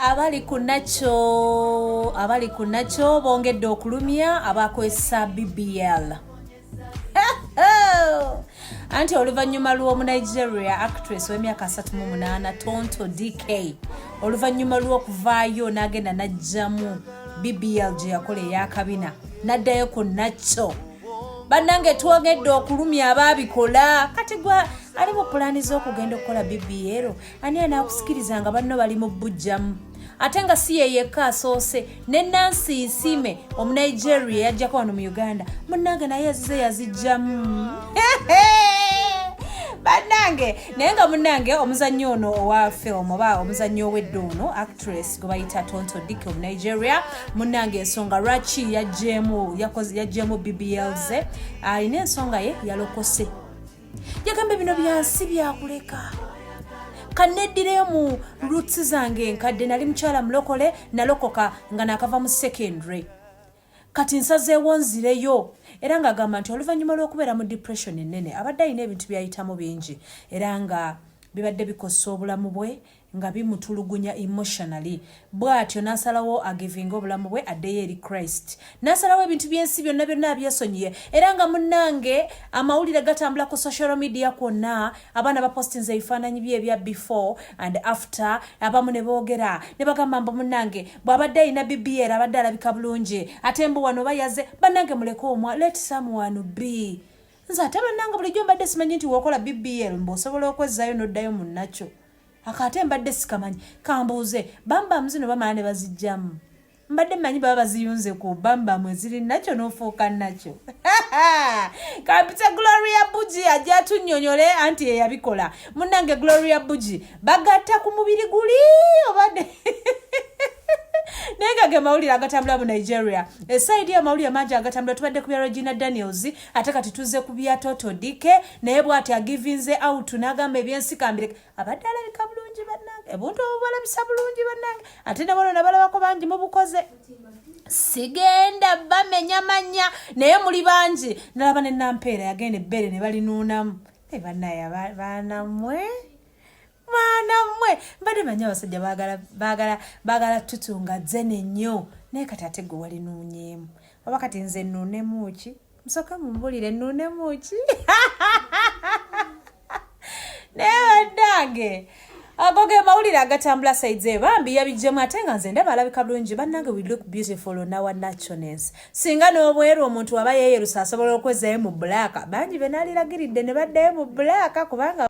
abali ku nakyo bongedde okulumya abakozesa BBL. Anti oluvannyuma lw'omu Nigeria actress w'emyaka 38 Tonto DK oluvannyuma lw'okuvaayo n'agenda n'ajjamu BBL gye yakola ey'akabina n'addayo ku nakyo. Bannange twongedde okulumya abaabikola kati gwa ali mu pulaani z'okugenda okukola BBL ani anaakusikiriza nga banno bali mu bujjamu ate nga si ye yekka asoose ne Nancy Nsime Omunigeria yajjako wano mu Uganda munnange naye yazize yazijjamu. Bannange naye nga munnange omuzannyo ono owa film oba omuzannyo ow'edda ono actress gwe bayita Tonto Dike Omunigeria munnange ensonga lwaki yajjemu BBL ze alina ensonga ye yalokose yagamba bino byansi byakuleka kaneddireyo mu roots zange nkadde nali mukyala mulokole nalokoka nga nakava mu secondary kati nsazeewo nzireyo era ng'agamba nti oluvannyuma lw'okubeera mu depression ennene abadde alina ebintu byayitamu bingi era nga bibadde bikosa obulamu bwe nga bimutulugunya emotionally bw'atyo n'asalawo agivinga obulamu bwe addeyo eri Christ n'asalawo ebintu by'ensi byonna byonna byesonyiye era nga munnange amawulire gatambula ku social media kwonna abaana bapostinze ebifaananyi bye ebya before and after abamu ne boogera ne bagamba mbu munnange bw'abadde alina BBL abadde alabika bulungi ate mbu wano bayaze bannange muleke omwa let someone be nze ate bannange bulijjo mbadde simanyi nti w'okola BBL mb'osobola okwezzaayo n'oddayo mu nakyo akate mbadde sikamanyi kambuuze bambamu zino bamala ne bazijjamu mbadde mmanyi baba baziyunze ku bambamu eziri nakyo n'ofuuka nakyo. Kapita Gloria Bugi ajja atunnyonnyole anti ye yabikola munnange Gloria Bugi bagatta ku mubiri guli obadde naye nga ge mawulire agatambula mu Nigeria esaidi y'amawulire mangi agatambula tubadde ku bya Regina Daniels ate kati tuzze ku bya Tonto Dike naye bw'ati agivinze out n'agamba ebyensikambire abadde alabika bulungi bannange ebuntu obubalabisa bulungi bannange ate ne bono nabalabako bangi mu bukoze sigenda bamenya manya naye muli bangi nalaba ne Nampeera yagenda ebbere ne balinuunamu ne bannaye baanamwe mbadde manyi abasajja baagala tutunga zzene nnyo naye kati ate gwe walinuunyeemu oba kati nze nnuunemu ki musooka mumbulire nnuunemu ki naye bannange ago ge mawulire agatambula saizi eyo bambi yabijjemu ate nga nze ndaba alabika bulungi bannange we look beautiful on our naturalness singa n'obweru omuntu waba yeeyerusa asobola okwezayo mu bbulaaka bangi be naaliragiridde ne baddayo mu bbulaaka kubanga